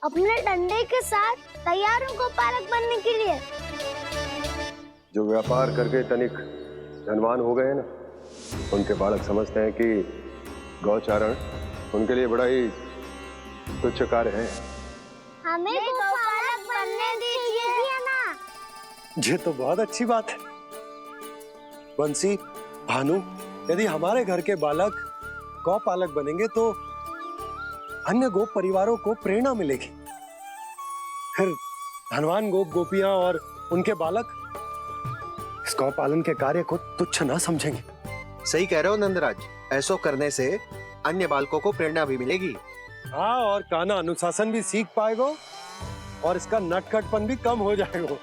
अपने डंडे के साथ तैयार हूँ गौपालक बनने के लिए। जो व्यापार करके तनिक धनवान हो गए ना, उनके बालक समझते हैं कि गौचारण उनके लिए बड़ा ही तुच्छ कार्य है। हमें गौपालक बनने दीजिए ना। ये तो बहुत अच्छी बात है। बंसी, भानु, यदि हमारे घर के बालक गौपालक बनेंगे तो अन्य गोप परिवारों को प्रेरणा मिलेगी। फिर धनवान गोप गोपियां और उनके बालक इस गौ पालन के कार्य को तुच्छ ना समझेंगे। सही कह रहे हो नंदराज, ऐसा करने से अन्य बालकों को प्रेरणा भी मिलेगी। हाँ, और कान्हा अनुशासन भी सीख पाएगा और इसका नटखटपन भी कम हो जाएगा।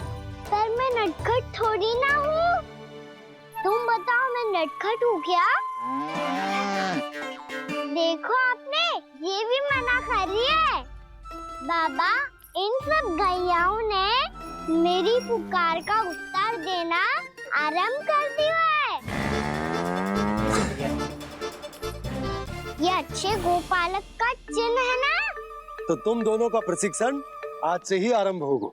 पर मैं नटखट थोड़ी ना हूँ। तुम बताओ, मैं नटखट हूँ क्या? देखो आपने, ये भी मना कर रही है। बाबा, इन सब गैयाओं ने मेरी पुकार का उत्तर देना आरंभ कर दिया है। ये अच्छे गोपालक का चिन्ह है ना? तो तुम दोनों का प्रशिक्षण आज से ही आरंभ होगा।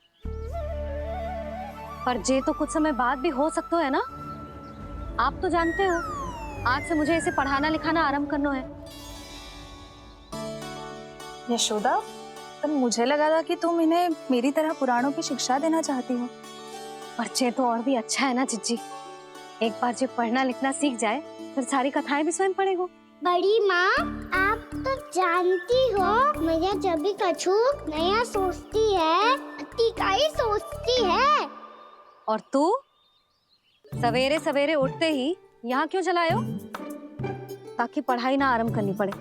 पर जे तो कुछ समय बाद भी हो सकता है ना। आप तो जानते हो, आज से मुझे इसे पढ़ाना लिखाना आरंभ करना है। यशोदा, पर मुझे लगा था कि तुम इन्हें मेरी तरह पुराणों की शिक्षा देना चाहती हो। पर जे तो और भी अच्छा है ना जिज्जी। एक बार जब पढ़ना लिखना सीख जाए, फिर सारी कथाएं भी स्वयं पढ़ेगा। बड़ी माँ, आप तो जानती हो, मैया जब भी कछु नया सोचती है, अतिका ही सोचती है। और तू सवेरे सवेरे उठते ही यहाँ क्यों चलाए हो? ताकि पढ़ाई ना आरंभ करनी पड़े,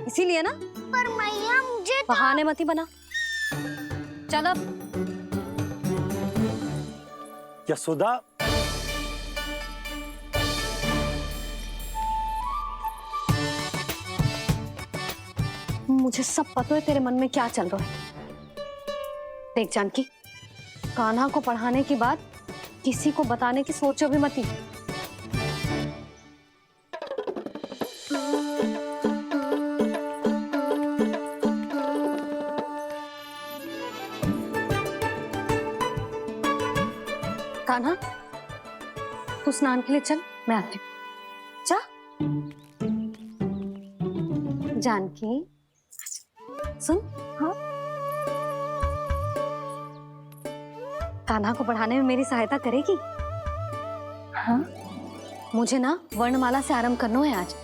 इसीलिए ना। पर मैया, मुझे बहाने मत ही बना। चल अब। यशोदा, मुझे सब पता है तेरे मन में क्या चल रहा है। देख जानकी, कान्हा को पढ़ाने की बात किसी को बताने की सोचो भी मत ही। कान्हा, तू स्नान के लिए चल, मैं आती हूँ। जा। जानकी सुन। हाँ, कान्हा को पढ़ाने में मेरी सहायता करेगी? हाँ, मुझे ना वर्णमाला से आरंभ करना है आज।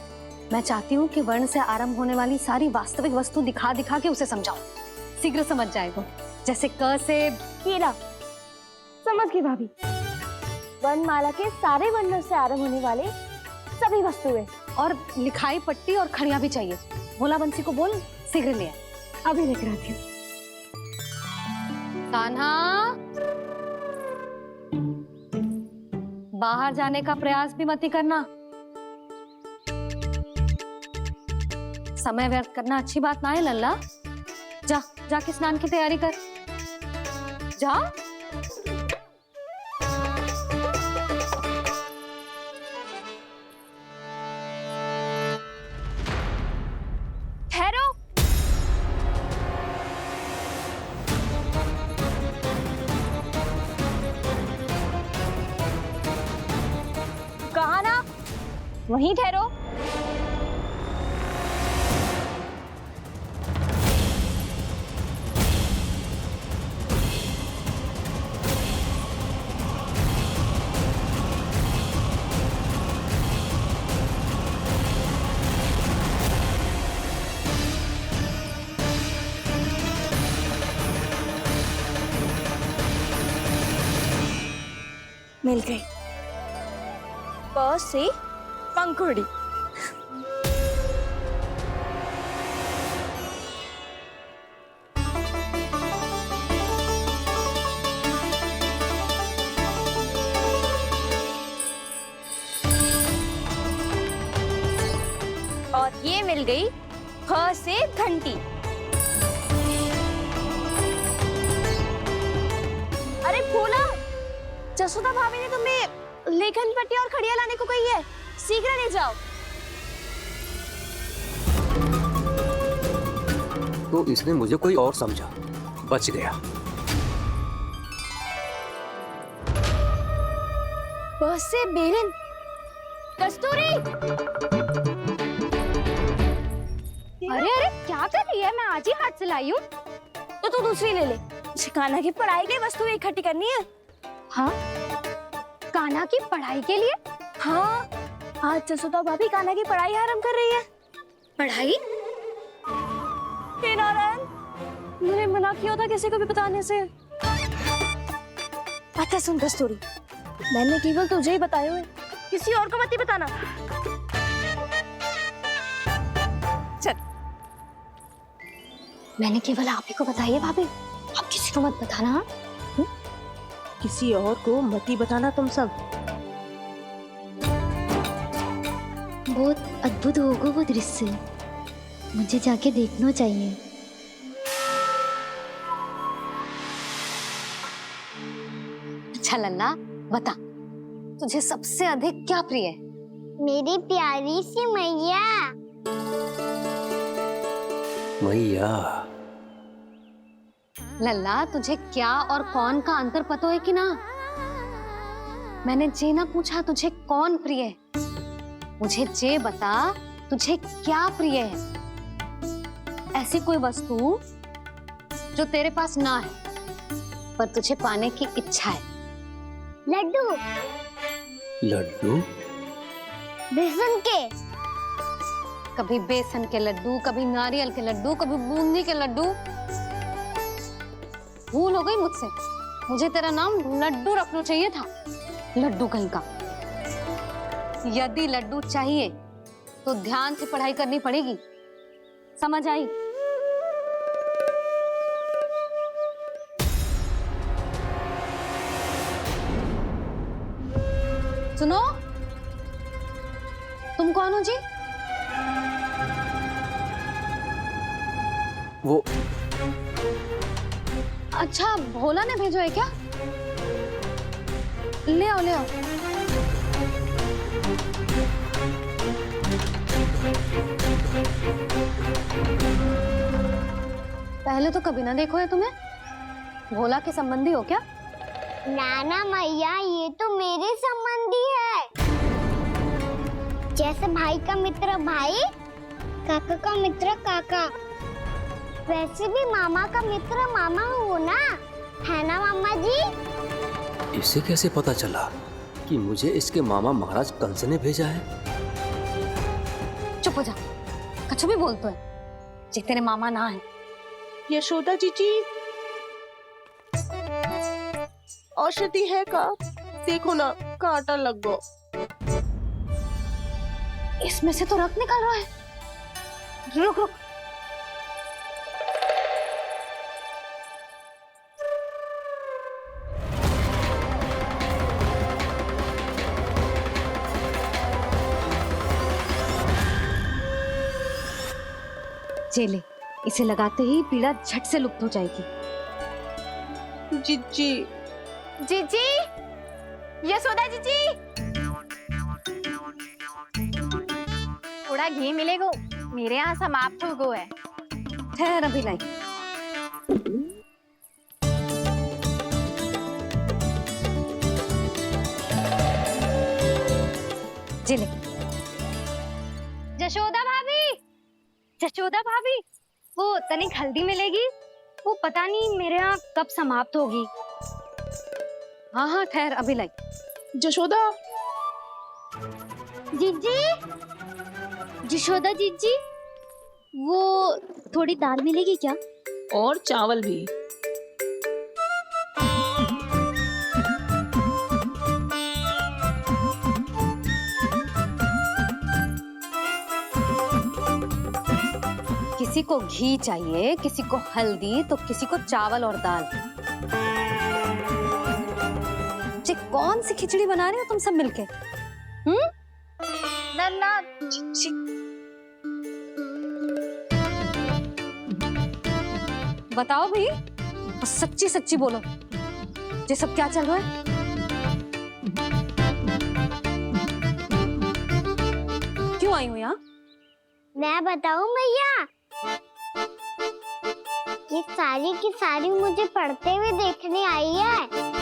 मैं चाहती हूँ कि वर्ण से आरंभ होने वाली सारी वास्तविक वस्तु दिखा दिखा के उसे समझाऊं। शीघ्र समझ जाएगा। जैसे क से कीड़ा। समझ गई भाभी। वर्णमाला के सारे वर्णों से आरंभ होने वाले सभी वस्तुएं और लिखाई पट्टी और खड़िया भी चाहिए। भोला बंसी को बोल शीघ्र ले आए। अभी लेकर आती हूँ। कान्हा, बाहर जाने का प्रयास भी मत ही करना। समय व्यर्थ करना अच्छी बात ना है लल्ला। जा, जाके स्नान की तैयारी कर। जा। ठहरो। कहा ना, वहीं ठहरो। मिल गई। प से पंखुड़ी। और ये मिल गई फ से घंटी। अरे भोला, जसोदा भाभी ने तुम्हें लेखन पट्टी और खड़िया लाने को कही है, शीघ्र ले जाओ। तो इसने मुझे कोई और समझा, बच गया। बस से बेरन। कस्तूरी। अरे अरे क्या कर रही है? मैं आज ही हाथ से लाई हूँ। तो तू दूसरी ले ले। कान्हा की पढ़ाई की वस्तुएं इकट्ठी करनी है। हाँ, कान्हा की पढ़ाई के लिए? हाँ, आज जसोदा भाभी कान्हा की पढ़ाई आरंभ कर रही है। पढ़ाई? हे नारायण, मैंने मना किया था किसी को भी बताने से। अच्छा सुन कस्तूरी, मैंने केवल तुझे ही बताए हुए, किसी और को मत ही बताना। चल। मैंने केवल आप ही को बताई है भाभी, आप किसी को मत बताना। हाँ? किसी और को मत ही बताना तुम सब। बहुत अद्भुत होगा वो दृश्य, मुझे जाके देखना चाहिए। अच्छा लल्ला, बता तुझे सबसे अधिक क्या प्रिय है? मेरी प्यारी सी मैया। मैया। लल्ला, तुझे क्या और कौन का अंतर पता है कि ना? मैंने जे ना पूछा तुझे कौन प्रिय है, मुझे जे बता तुझे क्या प्रिय है। ऐसी कोई वस्तु जो तेरे पास ना है पर तुझे पाने की इच्छा है। लड्डू। लड्डू? बेसन के। कभी बेसन के लड्डू, कभी नारियल के लड्डू, कभी बूंदी के लड्डू। भूल हो गई मुझसे, मुझे तेरा नाम लड्डू रखना चाहिए था। लड्डू कहीं का। यदि लड्डू चाहिए तो ध्यान से पढ़ाई करनी पड़ेगी, समझ आई? सुनो, तुम कौन हो जी? वो अच्छा, भोला ने भेजो है क्या? ले आओ, ले आओ। पहले तो कभी ना देखो है तुम्हें। भोला के संबंधी हो क्या? नाना मैया, ये तो मेरे संबंधी है। जैसे भाई का मित्र भाई, काका का मित्र काका, वैसे भी मामा का मित्र मामा हो ना, है ना मामा जी? इसे कैसे पता चला कि मुझे इसके मामा महाराज कंस ने भेजा है? चुप हो जा, कछु भी बोलते है जे तेरे मामा ना है। यशोदा जीजी, औषधि है का? देखो ना, कांटा लग गो। इसमें से तो रक्त निकल रहा है। रुक रुक, चले, इसे लगाते ही पीड़ा झट से लुप्त हो जाएगी। जीजी, जीजी, यशोदा जीजी, थोड़ा घी मिलेगा? मेरे यहाँ समाप्त हो गो है। ठहर, अभी लाई। जिले। जशोदा भाभी, जशोदा भाभी, वो तनिक हल्दी मिलेगी? वो पता नहीं मेरे यहाँ कब समाप्त होगी। हाँ हाँ, ठहर, अभी लाई। जशोदा, जीजी, जशोदा जीजी, वो थोड़ी दाल मिलेगी क्या? और चावल भी। किसी को घी चाहिए, किसी को हल्दी, तो किसी को चावल और दाल। जी, कौन सी खिचड़ी बना रहे हो तुम सब मिलके? नन्ना, बताओ भाई, और सच्ची सच्ची बोलो, ये सब क्या चल रहा है? क्यों आई हो यहाँ? मैं बताऊं भैया, ये सारी की सारी मुझे पढ़ते हुए देखने आई है।